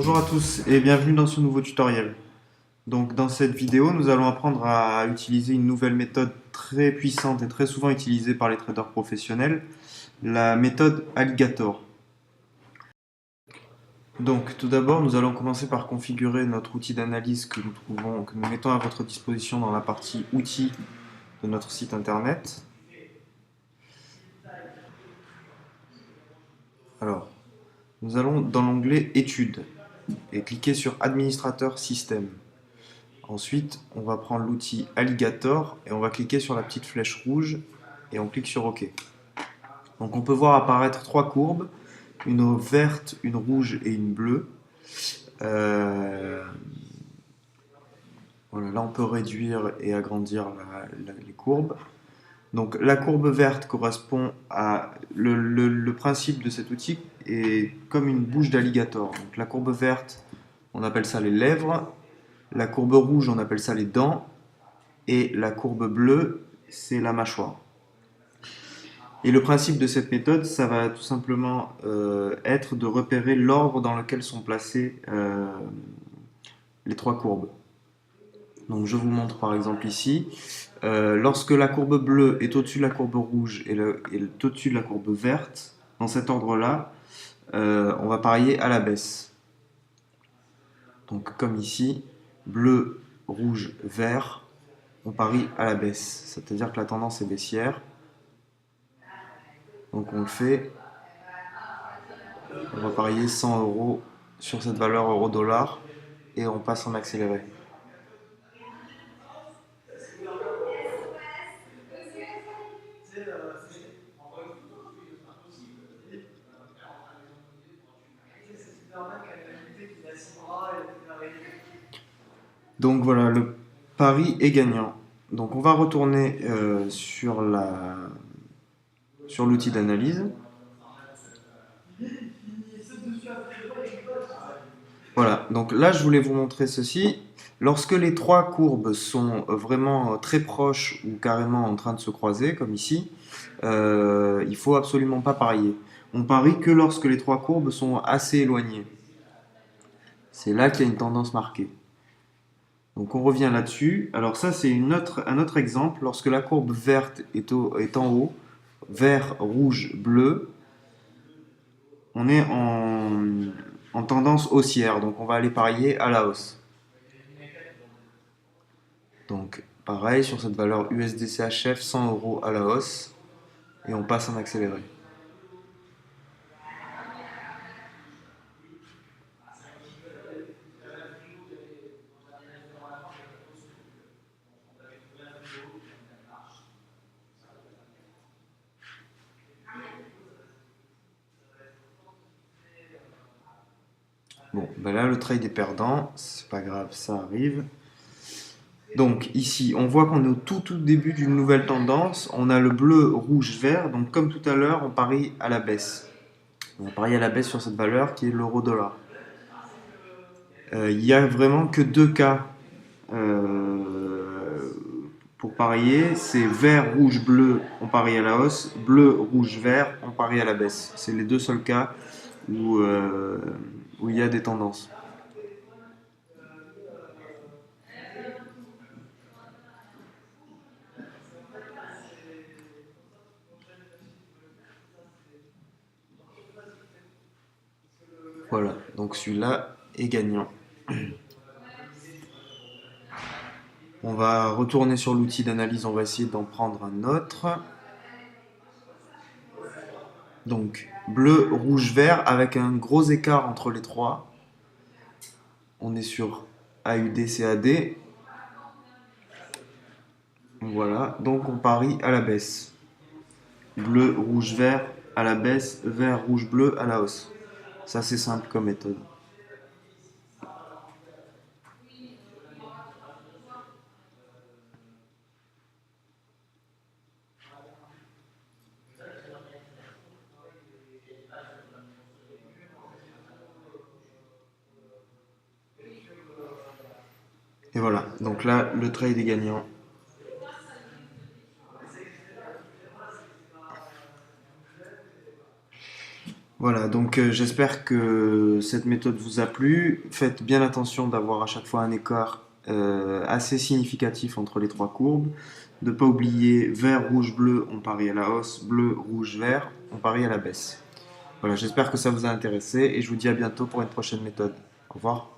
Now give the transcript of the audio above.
Bonjour à tous et bienvenue dans ce nouveau tutoriel. Donc dans cette vidéo, nous allons apprendre à utiliser une nouvelle méthode très puissante et très souvent utilisée par les traders professionnels, la méthode Alligator. Donc tout d'abord, nous allons commencer par configurer notre outil d'analyse que nous mettons à votre disposition dans la partie outils de notre site internet. Alors, nous allons dans l'onglet Études et cliquer sur Administrateur Système. Ensuite, on va prendre l'outil Alligator et on va cliquer sur la petite flèche rouge et on clique sur OK. Donc on peut voir apparaître trois courbes, une verte, une rouge et une bleue. Voilà, là on peut réduire et agrandir les courbes. Donc la courbe verte correspond à le principe de cet outil est comme une bouche d'alligator. Donc la courbe verte, on appelle ça les lèvres. La courbe rouge, on appelle ça les dents. Et la courbe bleue, c'est la mâchoire. Et le principe de cette méthode, ça va tout simplement être de repérer l'ordre dans lequel sont placées les trois courbes. Donc je vous montre par exemple ici. Lorsque la courbe bleue est au-dessus de la courbe rouge et est au-dessus de la courbe verte, dans cet ordre-là, on va parier à la baisse. Donc comme ici, bleu, rouge, vert, on parie à la baisse. C'est-à-dire que la tendance est baissière. Donc on le fait. On va parier 100 € sur cette valeur euro-dollar et on passe en accéléré. Donc voilà, le pari est gagnant. Donc on va retourner sur l'outil d'analyse. Voilà, donc là je voulais vous montrer ceci. Lorsque les trois courbes sont vraiment très proches ou carrément en train de se croiser, comme ici, il faut absolument pas parier. On parie que lorsque les trois courbes sont assez éloignées. C'est là qu'il y a une tendance marquée. Donc on revient là-dessus. Alors ça c'est un autre exemple. Lorsque la courbe verte est en haut, vert, rouge, bleu, on est en tendance haussière. Donc on va aller parier à la hausse. Donc pareil sur cette valeur USDCHF, 100 € à la hausse. Et on passe en accéléré. Bon, ben là le trade est perdant, c'est pas grave, ça arrive. Donc ici, on voit qu'on est au tout début d'une nouvelle tendance. On a le bleu, rouge, vert. Donc comme tout à l'heure, on parie à la baisse. On va parier à la baisse sur cette valeur qui est l'euro-dollar. Il n'y a vraiment que deux cas pour parier. C'est vert, rouge, bleu, on parie à la hausse. Bleu, rouge, vert, on parie à la baisse. C'est les deux seuls cas où il y a des tendances. Voilà, donc celui-là est gagnant. On va retourner sur l'outil d'analyse, on va essayer d'en prendre un autre. Donc bleu, rouge, vert avec un gros écart entre les trois. On est sur AUD, CAD. Voilà, donc on parie à la baisse. Bleu, rouge, vert à la baisse, vert, rouge, bleu à la hausse. Ça c'est simple comme méthode. Et voilà, donc là le trade est gagnant. Voilà, donc j'espère que cette méthode vous a plu. Faites bien attention d'avoir à chaque fois un écart assez significatif entre les trois courbes. De ne pas oublier vert, rouge, bleu, on parie à la hausse, bleu, rouge, vert, on parie à la baisse. Voilà, j'espère que ça vous a intéressé et je vous dis à bientôt pour une prochaine méthode. Au revoir.